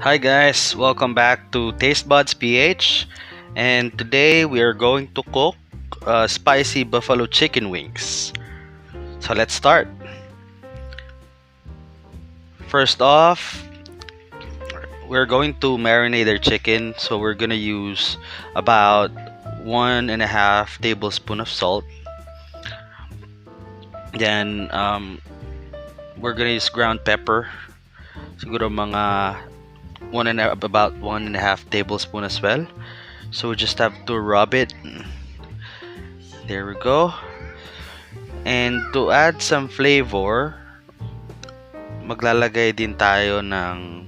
Hi guys, welcome back to Taste Buds PH, and today we are going to cook spicy buffalo chicken wings. So let's start. First off, we're going to marinate our chicken, so we're gonna use about 1.5 tablespoon of salt. Then we're gonna use ground pepper, siguro mga about 1.5 tablespoon as well. So we just have to rub it. There we go. And to add some flavor, maglalagay din tayo ng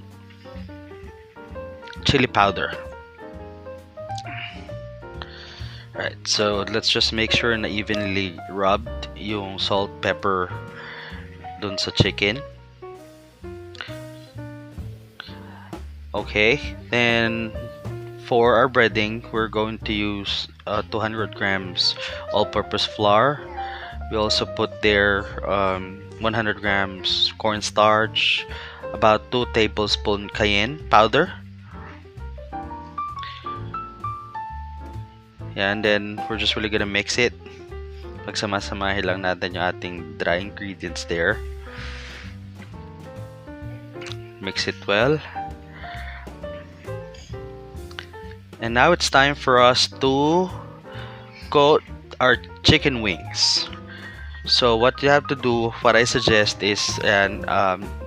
chili powder. Right, so let's just make sure na evenly rubbed yung salt, pepper dun sa chicken. Okay, then for our breading, we're going to use 200 grams all-purpose flour. We also put there 100 grams cornstarch, about 2 tablespoons cayenne powder. Yeah, and then we're just really gonna mix it. Pagsama-samahin lang natin yung ating dry ingredients there. Mix it well. And now it's time for us to coat our chicken wings. So what you have to do, what I suggest is,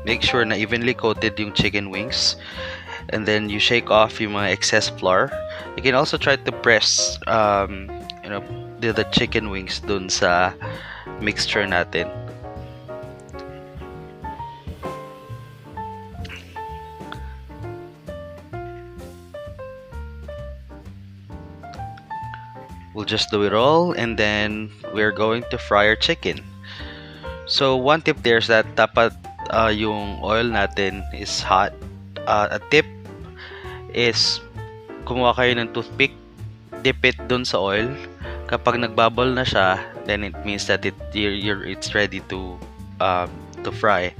make sure na evenly coated yung chicken wings, and then you shake off yung mga excess flour. You can also try to press the chicken wings dun sa mixture natin. We'll just do it all, and then we're going to fry our chicken. So one tip there is that dapat yung oil natin is hot. A tip is kumuha kayo ng toothpick, dip it dun sa oil. Kapag nagbubble na siya, then it means that it's ready to fry.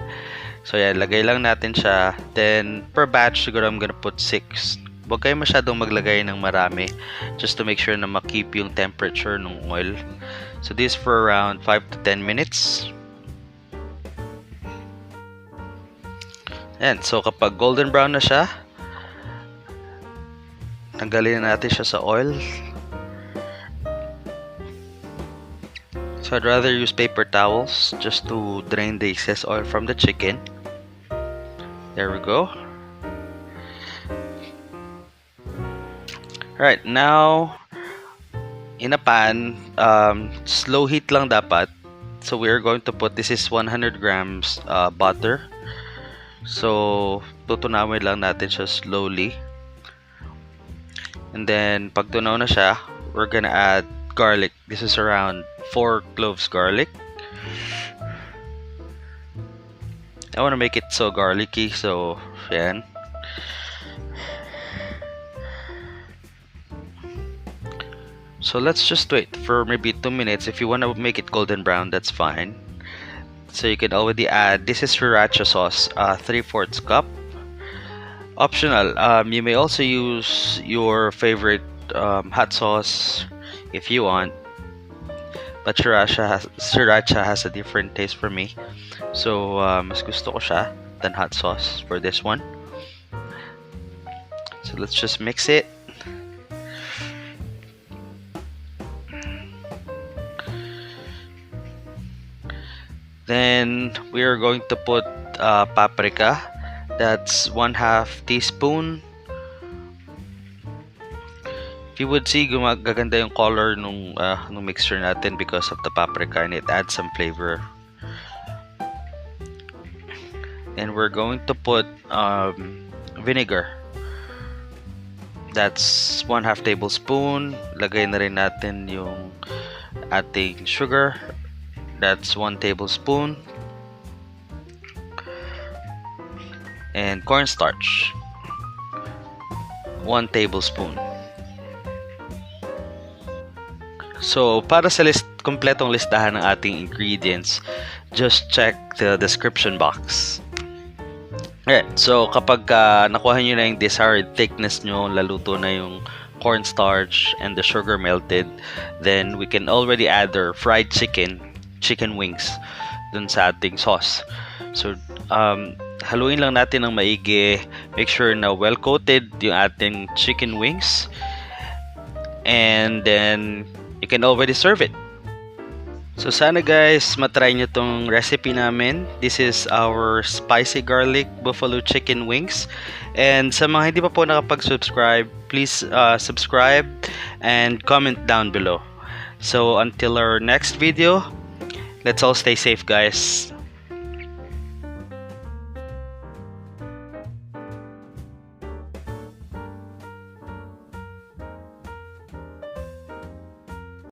So yeah, lagay lang natin siya. Then per batch siguro I'm gonna put 6. Huwag kayo masyadong maglagay ng marami, just to make sure na makip yung temperature ng oil. So this for around 5 to 10 minutes. And so kapag golden brown na siya, tanggalin na natin siya sa oil. So I'd rather use paper towels just to drain the excess oil from the chicken. There we go. Right, now in a pan, slow heat lang dapat. So we're going to put, this is 100 grams butter. So tutunawin lang natin siya slowly. And then pag tunaw na siya, we're gonna add garlic. This is around 4 cloves garlic. I want to make it so garlicky, so yan. So let's just wait for maybe 2 minutes. If you want to make it golden brown, that's fine. So you can already add, this is sriracha sauce, 3/4 cup. Optional. You may also use your favorite hot sauce if you want, but sriracha has a different taste for me. So mas gusto ko siya than hot sauce for this one. So let's just mix it. Then we are going to put paprika. That's 1/2 teaspoon. If you would see, gaganda yung color nung mixture natin because of the paprika, and it adds some flavor. And we're going to put vinegar. That's 1/2 tablespoon. Lagay na rin natin yung ating sugar. That's 1 tablespoon. And cornstarch, 1 tablespoon. So para sa kompletong listahan ng ating ingredients, just check the description box. Alright, so kapag nakuha nyo na yung desired thickness nyo, laluto na yung cornstarch and the sugar melted, then we can already add our fried chicken wings dun sa ating sauce. So, haluin lang natin ng maigi. Make sure na well-coated yung ating chicken wings. And then, you can already serve it. So sana guys, matry nyo tong recipe namin. This is our spicy garlic buffalo chicken wings. And sa mga hindi pa po nakapag-subscribe, please subscribe and comment down below. So until our next video, let's all stay safe guys.